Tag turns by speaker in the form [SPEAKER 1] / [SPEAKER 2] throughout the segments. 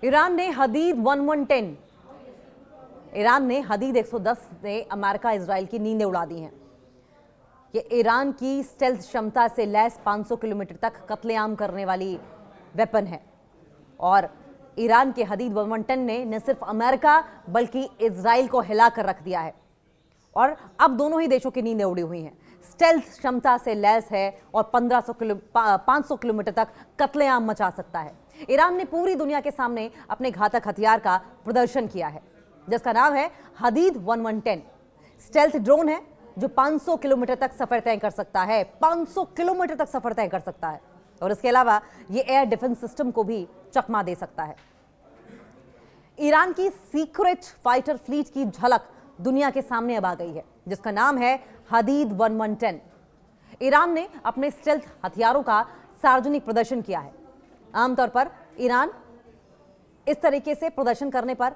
[SPEAKER 1] Iran ने हदीद 1110 Iran ने हदीद 110 ने अमेरिका इजराइल की नींदें उड़ा दी हैं। ये ईरान की स्टेल्थ क्षमता से लैस 500 किलोमीटर तक कत्लेआम करने वाली वेपन है और ईरान के हदीद 1110 ने न सिर्फ अमेरिका बल्कि इजराइल को हिला कर रख दिया है और अब दोनों ही देशों की नींदें उड़ी हुई हैं। स्टेल्थ क्षमता से लैस है और 500 किलोमीटर तक कत्लेआम मचा सकता है। ईरान ने पूरी दुनिया के सामने अपने घातक हथियार का प्रदर्शन किया है जिसका नाम है हदीद 1110। स्टेल्थ ड्रोन है जो 500 किलोमीटर तक सफर तय कर सकता है, 500 किलोमीटर तक सफर तय कर सकता है और इसके अलावा ये एयर डिफेंस सिस्टम को भी चकमा दे सकता है। ईरान की सीक्रेट फाइटर फ्लीट की झलक दुनिया के सामने अब आ गई है जिसका नाम है हदीद 1110। ईरान ने अपने स्टेल्थ हथियारों का सार्वजनिक प्रदर्शन किया है। आमतौर पर ईरान इस तरीके से प्रदर्शन करने पर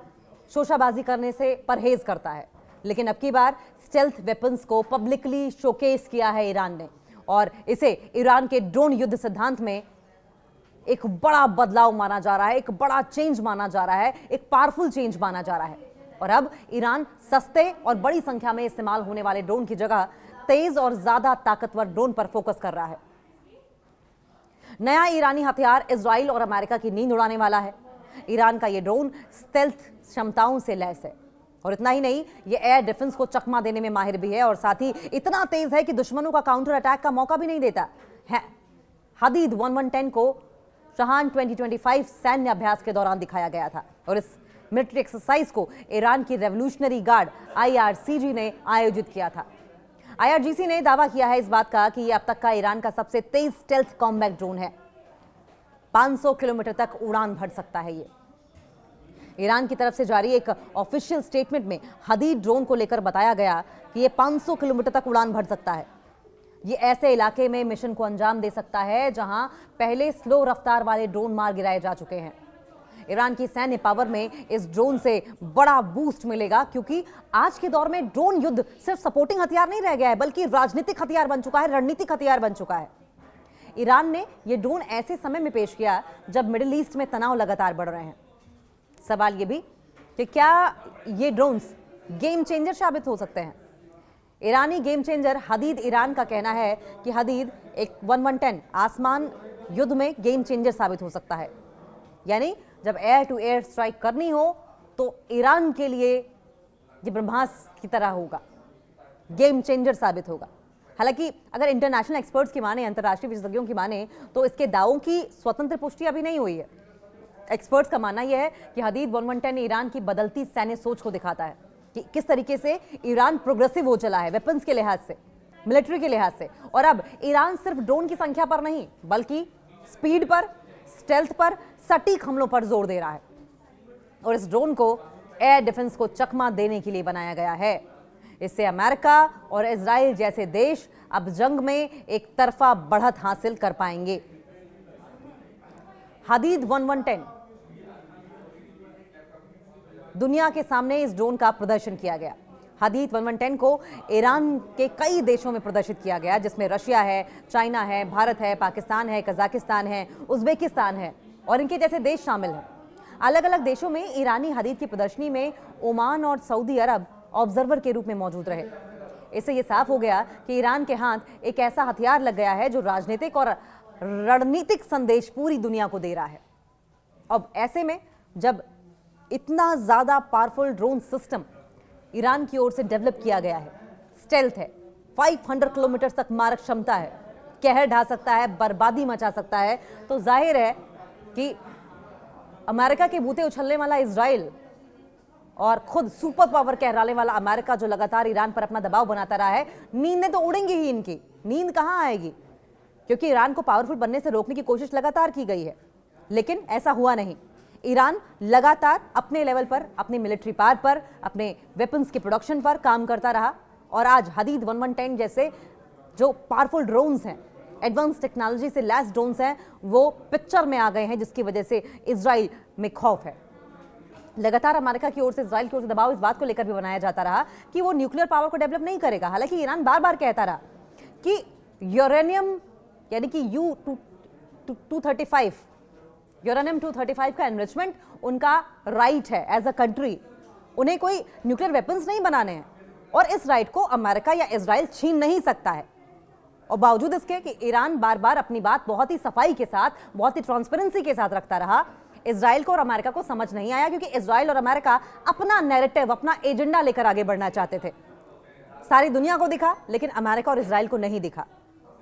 [SPEAKER 1] शोशाबाजी करने से परहेज करता है, लेकिन अब की बार स्टेल्थ वेपन्स को पब्लिकली शोकेस किया है ईरान ने और इसे ईरान के ड्रोन युद्ध सिद्धांत में एक बड़ा बदलाव माना जा रहा है, एक बड़ा चेंज माना जा रहा है, एक पावरफुल चेंज माना जा रहा है। और अब ईरान सस्ते और बड़ी संख्या में इस्तेमाल होने वाले ड्रोन की जगह तेज और ज्यादा ताकतवर ड्रोन पर फोकस कर रहा है। नया ईरानी हथियार इजराइल और अमेरिका की नींद उड़ाने वाला है। ईरान का यह ड्रोन स्टेल्थ क्षमताओं से लैस है और इतना ही नहीं, यह एयर डिफेंस को चकमा देने में माहिर भी है और साथ ही इतना तेज है कि दुश्मनों का काउंटर अटैक का मौका भी नहीं देता है। हदीद 1110 को चहान 2025 सैन्य अभ्यास के दौरान दिखाया गया था और इस मिलिट्री एक्सरसाइज को ईरान की रेवोल्यूशनरी गार्ड IRGC ने आयोजित किया था। IRGC ने दावा किया है इस बात का कि यह अब तक का ईरान का सबसे तेज स्टेल्थ कॉम्बैट ड्रोन है। 500 किलोमीटर तक उड़ान भर सकता है ये। ईरान की तरफ से जारी एक ऑफिशियल स्टेटमेंट में हदीद ड्रोन को लेकर बताया गया कि यह 500 किलोमीटर तक उड़ान भर सकता है। ये ऐसे इलाके में मिशन को अंजाम दे सकता है जहां पहले स्लो रफ्तार वाले ड्रोन मार गिराए जा चुके हैं। ईरान की सैन्य पावर में इस ड्रोन से बड़ा बूस्ट मिलेगा क्योंकि आज के दौर में ड्रोन युद्ध सिर्फ सपोर्टिंग हथियार नहीं रह गया है बल्कि राजनीतिक हथियार बन चुका है, रणनीतिक हथियार बन चुका है। ईरान ने यह ड्रोन ऐसे समय में पेश किया जब मिडिल ईस्ट में तनाव लगातार बढ़ रहे हैं। सवाल यह भी कि क्या ये ड्रोन्स गेम चेंजर साबित हो सकते हैं। ईरानी गेम चेंजर हदीद ईरान का कहना है कि हदीद एक 1110 आसमान युद्ध में गेम चेंजर साबित हो सकता है, यानी जब एयर टू एयर स्ट्राइक करनी हो तो ईरान के लिए ये ब्रह्मास्त्र की तरह होगा, गेम चेंजर साबित होगा। हालांकि अगर इंटरनेशनल एक्सपर्ट्स की माने, अंतर्राष्ट्रीय विशेषज्ञों की माने, तो इसके दावों की स्वतंत्र पुष्टि अभी नहीं हुई है। एक्सपर्ट्स का मानना यह है कि हदीद 1110 ईरान की बदलती सैन्य सोच को दिखाता है कि किस तरीके से ईरान प्रोग्रेसिव हो चला है वेपन्स के लिहाज से, मिलिट्री के लिहाज से। और अब ईरान सिर्फ ड्रोन की संख्या पर नहीं बल्कि स्पीड पर, स्टेल्थ पर, सटीक हमलों पर जोर दे रहा है और इस ड्रोन को एयर डिफेंस को चकमा देने के लिए बनाया गया है। इससे अमेरिका और इजराइल जैसे देश अब जंग में एक तरफा बढ़त हासिल कर पाएंगे। हदीद 1110 दुनिया के सामने इस ड्रोन का प्रदर्शन किया गया। हदीद 1110 को ईरान के कई देशों में प्रदर्शित किया गया जिसमें रशिया है, चाइना है, भारत है, पाकिस्तान है, कजाकिस्तान है, उज्बेकिस्तान है और इनके जैसे देश शामिल हैं। अलग अलग देशों में ईरानी हदीद की प्रदर्शनी में ओमान और सऊदी अरब ऑब्जर्वर के रूप में मौजूद रहे। इससे यह साफ हो गया कि ईरान के हाथ एक ऐसा हथियार लग गया है जो राजनीतिक और रणनीतिक संदेश पूरी दुनिया को दे रहा है। अब ऐसे में जब इतना ज्यादा पावरफुल ड्रोन सिस्टम ईरान की ओर से डेवलप किया गया है, स्टेल्थ है, 500 किलोमीटर तक मारक क्षमता है, कहर ढा सकता है, बर्बादी मचा सकता है, तो जाहिर है कि अमेरिका के बूते उछलने वाला इजराइल और खुद सुपर पावर कहलाने वाला अमेरिका जो लगातार ईरान पर अपना दबाव बनाता रहा है, नींदें तो उड़ेंगी ही। इनकी नींद कहां आएगी क्योंकि ईरान को पावरफुल बनने से रोकने की कोशिश लगातार की गई है, लेकिन ऐसा हुआ नहीं। ईरान लगातार अपने लेवल पर, अपनी मिलिट्री पावर पर, अपने वेपन्स के प्रोडक्शन पर काम करता रहा और आज हदीद 1110 जैसे जो पावरफुल ड्रोन्स हैं, एडवांस टेक्नोलॉजी से लैस ड्रोन्स हैं, वो पिक्चर में आ गए हैं जिसकी वजह से इजराइल में खौफ है। लगातार अमेरिका की ओर से, इजराइल की ओर से दबाव इस बात को लेकर भी बनाया जाता रहा कि वो न्यूक्लियर पावर को डेवलप नहीं करेगा। हालांकि ईरान बार बार कहता रहा कि यूरेनियम यानी कि U-235 यूरेनियम 235 का एनरिचमेंट उनका राइट है एज अ कंट्री, उन्हें कोई न्यूक्लियर वेपन्स नहीं बनाने हैं और इस राइट को अमेरिका या इजराइल छीन नहीं सकता है। और बावजूद इसके कि ईरान बार बार अपनी बात बहुत ही सफाई के साथ, बहुत ही ट्रांसपेरेंसी के साथ रखता रहा, इजराइल को और अमेरिका को समझ नहीं आया, क्योंकि इजराइल और अमेरिका अपना नैरेटिव, अपना एजेंडा लेकर आगे बढ़ना चाहते थे। सारी दुनिया को दिखा लेकिन अमेरिका और इजराइल को नहीं दिखा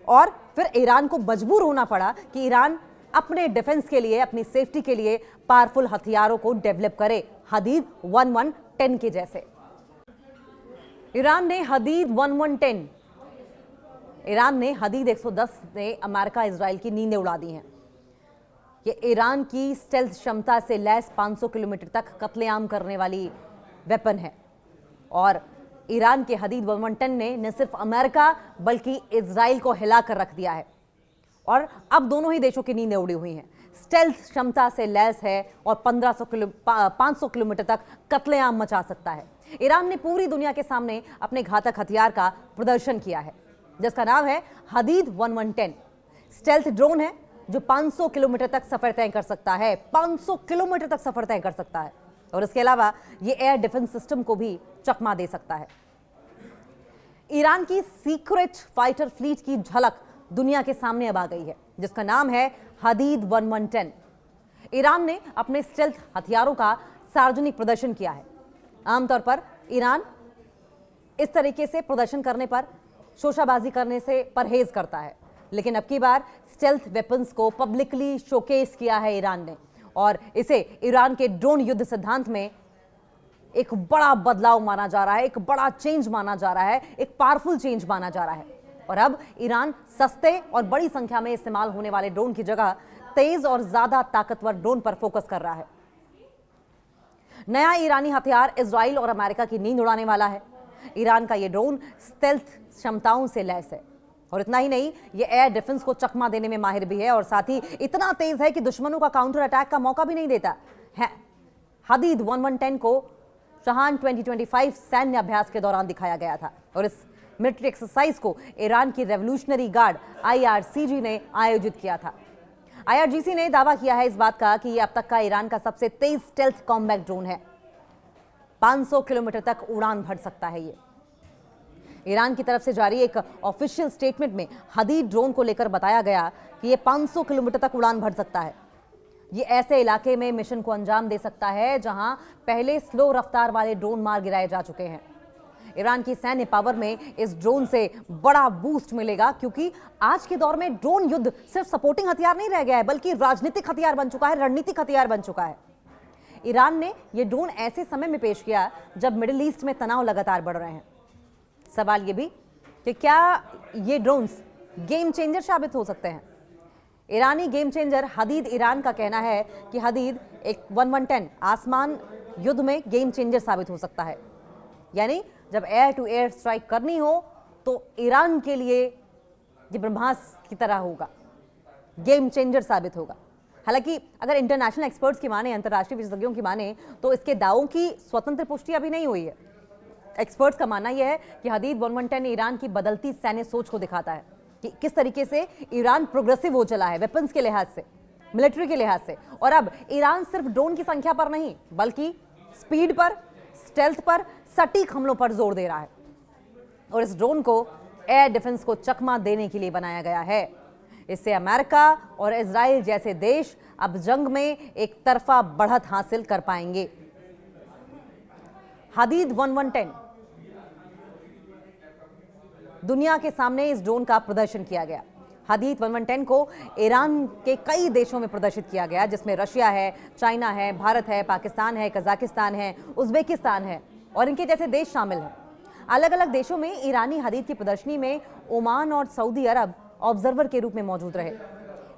[SPEAKER 1] और फिर ईरान को मजबूर होना पड़ा कि ईरान अपने डिफेंस के लिए, अपनी सेफ्टी के लिए पावरफुल हथियारों को डेवलप करे, हदीद 1110 के जैसे। ईरान ने हदीद 1110, ईरान ने हदीद 110 ने अमेरिका इजराइल की नींदें उड़ा दी हैं। ये ईरान की स्टेल्थ क्षमता से लैस 500 किलोमीटर तक कत्लेआम करने वाली वेपन है और ईरान के हदीद 1110 ने न सिर्फ अमेरिका बल्कि इजराइल को हिला कर रख दिया है और अब दोनों ही देशों की नींदें उड़ी हुई हैं। स्टेल्थ क्षमता से लैस है और 500 किलोमीटर तक कत्लेआम मचा सकता है। ईरान ने पूरी दुनिया के सामने अपने घातक हथियार का प्रदर्शन किया है जिसका नाम है हदीद 1110। स्टेल्थ ड्रोन है जो 500 किलोमीटर तक सफर तय कर सकता है, 500 किलोमीटर तक सफर तय कर सकता है और इसके अलावा ये एयर डिफेंस सिस्टम को भी चकमा दे सकता है। ईरान की सीक्रेट फाइटर फ्लीट की झलक दुनिया के सामने अब आ गई है जिसका नाम है हदीद 1110। ईरान ने अपने स्टेल्थ हथियारों का सार्वजनिक प्रदर्शन किया है। आमतौर पर ईरान इस तरीके से प्रदर्शन करने पर, शोशाबाजी करने से परहेज करता है, लेकिन अब की बार स्टेल्थ वेपन्स को पब्लिकली शोकेस किया है ईरान ने और इसे ईरान के ड्रोन युद्ध सिद्धांत में एक बड़ा बदलाव माना जा रहा है, एक बड़ा चेंज माना जा रहा है, एक पावरफुल चेंज माना जा रहा है। और अब ईरान सस्ते और बड़ी संख्या में इस्तेमाल होने वाले ड्रोन की जगह तेज और ज्यादा ताकतवर ड्रोन पर फोकस कर रहा है। नया ईरानी हथियार इजराइल और अमेरिका की नींद उड़ाने वाला है। ईरान का यह ड्रोन स्टेल्थ क्षमताओं से लैस है और इतना ही नहीं, ये एयर डिफेंस को चकमा देने में माहिर भी है और साथ ही इतना तेज है कि दुश्मनों का काउंटर अटैक का मौका भी नहीं देता है। हदीद 1110 को चहान 2025 सैन्य अभ्यास के दौरान दिखाया गया था और इस मिलिट्री एक्सरसाइज को ईरान की रेवोल्यूशनरी गार्ड IRGC ने आयोजित किया था। IRGC ने दावा किया है इस बात का कि यह अब तक का ईरान का सबसे तेज स्टेल्थ कॉम्बैट ड्रोन है। 500 किलोमीटर तक उड़ान भर सकता है ये। ईरान की तरफ से जारी एक ऑफिशियल स्टेटमेंट में हदीद ड्रोन को लेकर बताया गया कि ये 500 किलोमीटर तक उड़ान भर सकता है। ये ऐसे इलाके में मिशन को अंजाम दे सकता है जहां पहले स्लो रफ्तार वाले ड्रोन मार गिराए जा चुके हैं। ईरान की सैन्य पावर में इस ड्रोन से बड़ा बूस्ट मिलेगा क्योंकि आज के दौर में ड्रोन युद्ध सिर्फ सपोर्टिंग हथियार नहीं रह गया है बल्कि राजनीतिक हथियार बन चुका है, रणनीतिक हथियार बन चुका है। ईरान ने यह ड्रोन ऐसे समय में पेश किया जब मिडिल ईस्ट में तनाव लगातार बढ़ रहे हैं। सवाल ये भी कि क्या ये ड्रोन्स गेम चेंजर साबित हो सकते हैं। ईरानी गेम चेंजर हदीद ईरान का कहना है कि हदीद एक 1110 आसमान युद्ध में गेम चेंजर साबित हो सकता है, यानी जब एयर टू एयर स्ट्राइक करनी हो तो ईरान के लिए ये ब्रह्मास्त्र की तरह होगा, गेम चेंजर साबित होगा। हालांकि अगर इंटरनेशनल एक्सपर्ट्स की माने, अंतर्राष्ट्रीय विशेषज्ञों की माने, तो इसके दावों की स्वतंत्र पुष्टि अभी नहीं हुई है। एक्सपर्ट्स का मानना यह है कि हदीद 1110 ईरान की बदलती सैन्य सोच को दिखाता है कि किस तरीके से ईरान प्रोग्रेसिव हो चला है वेपन्स के लिहाज से, मिलिट्री के लिहाज से। और अब ईरान सिर्फ ड्रोन की संख्या पर नहीं बल्कि स्पीड पर, स्टेल्थ पर, सटीक हमलों पर जोर दे रहा है और इस ड्रोन को एयर डिफेंस को चकमा देने के लिए बनाया गया है। इससे अमेरिका और इजराइल जैसे देश अब जंग में एक तरफा बढ़त हासिल कर पाएंगे। हदीद 1110 दुनिया के सामने इस ड्रोन का प्रदर्शन किया गया। हदीद 1110 को ईरान के कई देशों में प्रदर्शित किया गया जिसमें रशिया है, चाइना है, भारत है, पाकिस्तान है, कजाकिस्तान है, उज्बेकिस्तान है और इनके जैसे देश शामिल हैं। अलग अलग देशों में ईरानी हदीद की प्रदर्शनी में ओमान और सऊदी अरब ऑब्जर्वर के रूप में मौजूद रहे।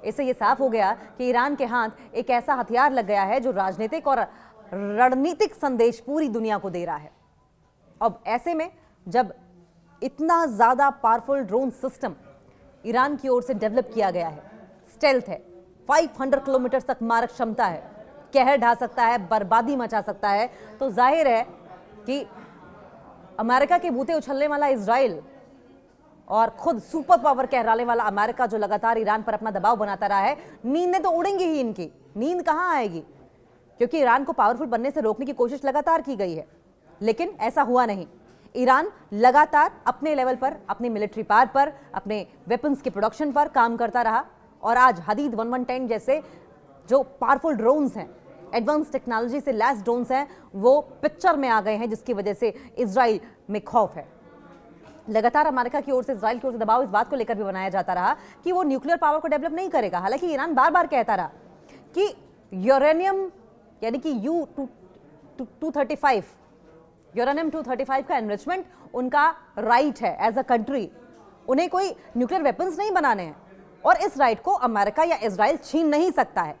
[SPEAKER 1] इससे यह साफ हो गया कि ईरान के हाथ एक ऐसा हथियार लग गया है जो राजनीतिक और रणनीतिक संदेश पूरी दुनिया को दे रहा है। अब ऐसे में जब इतना ज्यादा पावरफुल ड्रोन सिस्टम ईरान की ओर से डेवलप किया गया है, स्टेल्थ है, 500 किलोमीटर तक मारक क्षमता है, कहर ढा सकता है, बर्बादी मचा सकता है, तो जाहिर है कि अमेरिका के बूते उछलने वाला इजराइल और खुद सुपर पावर कहलाने वाला अमेरिका जो लगातार ईरान पर अपना दबाव बनाता रहा है, नींदें तो उड़ेंगी ही इनकी। नींद कहां आएगी, क्योंकि ईरान को पावरफुल बनने से रोकने की कोशिश लगातार की गई है, लेकिन ऐसा हुआ नहीं। ईरान लगातार अपने लेवल पर, अपनी मिलिट्री पावर पर, अपने वेपन्स के प्रोडक्शन पर काम करता रहा और आज हदीद 1110 जैसे जो पावरफुल ड्रोन्स हैं, एडवांस टेक्नोलॉजी से लैस ड्रोन्स हैं, वो पिक्चर में आ गए हैं, जिसकी वजह से इजराइल में खौफ है। लगातार अमेरिका की ओर से, इजराइल की ओर से दबाव इस बात को लेकर भी बनाया जाता रहा कि वो न्यूक्लियर पावर को डेवलप नहीं करेगा। हालांकि ईरान बार बार कहता रहा कि यूरेनियम यानी कि U-235 यूरेनियम 235 का एनरिचमेंट उनका राइट है एज अ कंट्री, उन्हें कोई न्यूक्लियर वेपन्स नहीं बनाने हैं और इस राइट को अमेरिका या इजराइल छीन नहीं सकता है।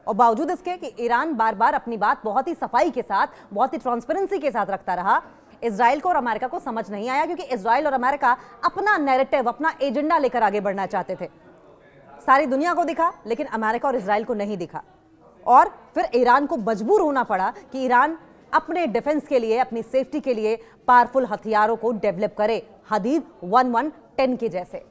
[SPEAKER 1] और बावजूद इसके कि ईरान बार बार अपनी बात बहुत ही सफाई के साथ, बहुत ही ट्रांसपेरेंसी के साथ रखता रहा, इजराइल को और अमेरिका को समझ नहीं आया, क्योंकि इजराइल और अमेरिका अपना नैरेटिव, अपना एजेंडा लेकर आगे बढ़ना चाहते थे। सारी दुनिया को दिखा, लेकिन अमेरिका और इजराइल को नहीं दिखा और फिर ईरान को मजबूर होना पड़ा कि ईरान अपने डिफेंस के लिए, अपनी सेफ्टी के लिए पावरफुल हथियारों को डेवलप करे, हदीद 1110 के जैसे।